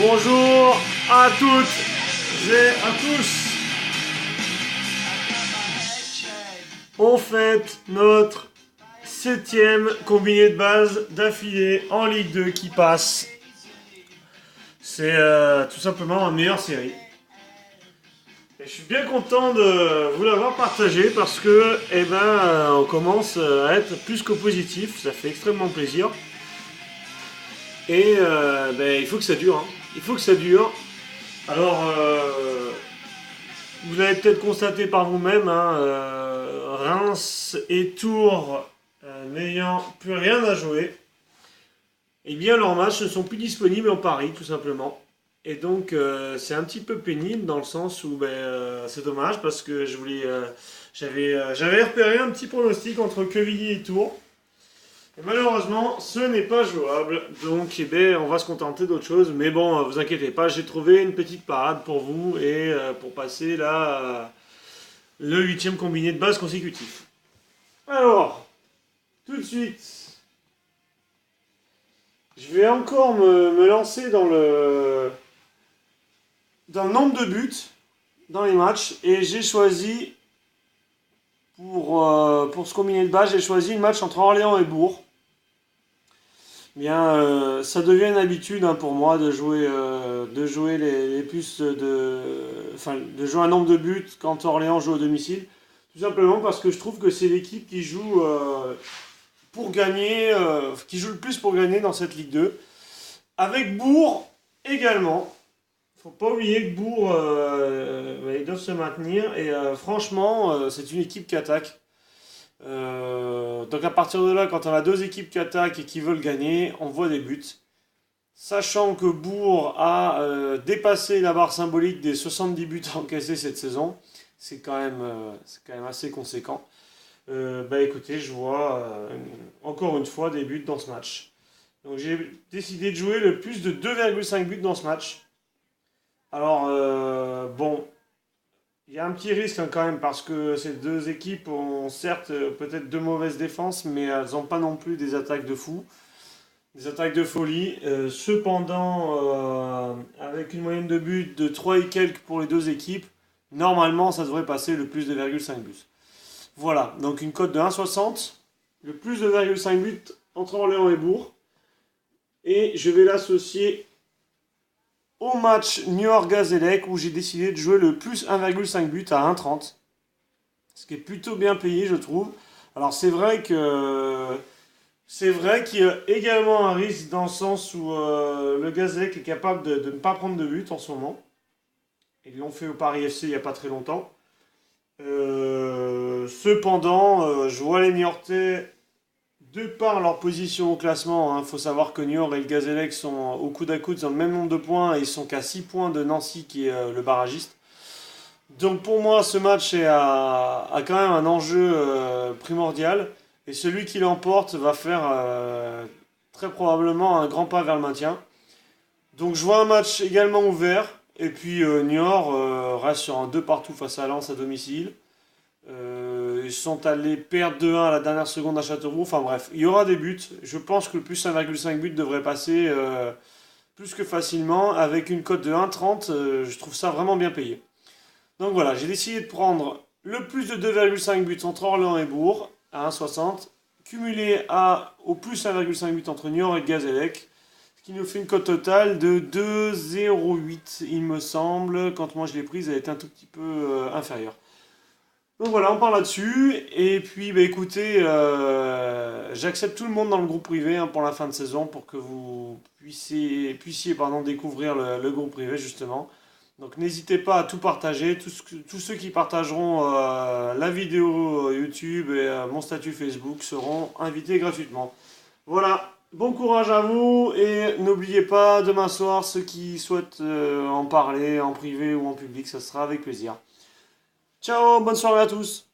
Bonjour à toutes et à tous. On fête notre 7e combiné de base d'affilée en Ligue 2 qui passe. C'est tout simplement ma meilleure série. Et je suis bien content de vous l'avoir partagé parce que on commence à être plus que positif. Ça fait extrêmement plaisir. Et il faut que ça dure. Il faut que ça dure. Alors, vous l'avez peut-être constaté par vous-même, Reims et Tours n'ayant plus rien à jouer, eh bien leurs matchs ne sont plus disponibles en Paris, tout simplement. Et donc, c'est un petit peu pénible dans le sens où c'est dommage parce que j'avais repéré un petit pronostic entre Quevilly et Tours. Et malheureusement, ce n'est pas jouable, donc on va se contenter d'autre chose. Mais bon, vous inquiétez pas, j'ai trouvé une petite parade pour vous et pour passer là le 8e combiné de base consécutif. Alors, tout de suite, je vais encore me lancer dans le nombre de buts dans les matchs et j'ai choisi pour ce combiné de base, j'ai choisi le match entre Orléans et Bourg. Bien, ça devient une habitude pour moi de jouer les plus de jouer un nombre de buts quand Orléans joue au domicile. Tout simplement parce que je trouve que c'est l'équipe qui joue pour gagner, qui joue le plus pour gagner dans cette Ligue 2. Avec Bourg également. Faut pas oublier que Bourg, ils doivent se maintenir et franchement, c'est une équipe qui attaque. Donc à partir de là, quand on a deux équipes qui attaquent et qui veulent gagner, on voit des buts. Sachant que Bourg a dépassé la barre symbolique des 70 buts encaissés cette saison, c'est quand même assez conséquent. Écoutez, je vois encore une fois des buts dans ce match. Donc j'ai décidé de jouer le plus de 2,5 buts dans ce match. Alors, il y a un petit risque quand même parce que ces deux équipes ont certes peut-être de mauvaises défenses, mais elles n'ont pas non plus des attaques de fou, des attaques de folie. Cependant, avec une moyenne de buts de 3 et quelques pour les deux équipes, normalement ça devrait passer le plus de 2,5 buts. Voilà, donc une cote de 1,60, le plus de 2,5 buts entre Orléans et Bourg. Et je vais l'associer au match Niort-Gazélec où j'ai décidé de jouer le plus 1,5 but à 1,30. Ce qui est plutôt bien payé, je trouve. Alors c'est vrai qu'il y a également un risque dans le sens où le Gazélec est capable de ne pas prendre de but en ce moment. Ils l'ont fait au Paris FC il n'y a pas très longtemps. Cependant, je vois les Niortais, de par leur position au classement, il faut savoir que Niort et le Gazélec sont au coude à coude, ils ont le même nombre de points et ils sont qu'à 6 points de Nancy qui est le barragiste. Donc pour moi, ce match a quand même un enjeu primordial et celui qui l'emporte va faire très probablement un grand pas vers le maintien. Donc je vois un match également ouvert et puis Niort reste sur un 2 partout face à Lens à domicile. Ils sont allés perdre 2-1 à la dernière seconde à Châteauroux. Enfin bref, il y aura des buts. Je pense que le plus 1,5 but devrait passer plus que facilement. Avec une cote de 1,30, je trouve ça vraiment bien payé. Donc voilà, j'ai décidé de prendre le plus de 2,5 buts entre Orléans et Bourg à 1,60, cumulé au plus 1,5 but entre Niort et Gazélec, ce qui nous fait une cote totale de 2,08 il me semble. Quand moi je l'ai prise, elle était un tout petit peu inférieure. Donc voilà, on parle là-dessus. Et puis, écoutez, j'accepte tout le monde dans le groupe privé pour la fin de saison pour que vous puissiez découvrir le groupe privé, justement. Donc n'hésitez pas à tout partager. Tous ceux qui partageront la vidéo YouTube et mon statut Facebook seront invités gratuitement. Voilà, bon courage à vous et n'oubliez pas, demain soir, ceux qui souhaitent en parler en privé ou en public, ça sera avec plaisir. Ciao, bonne soirée à tous.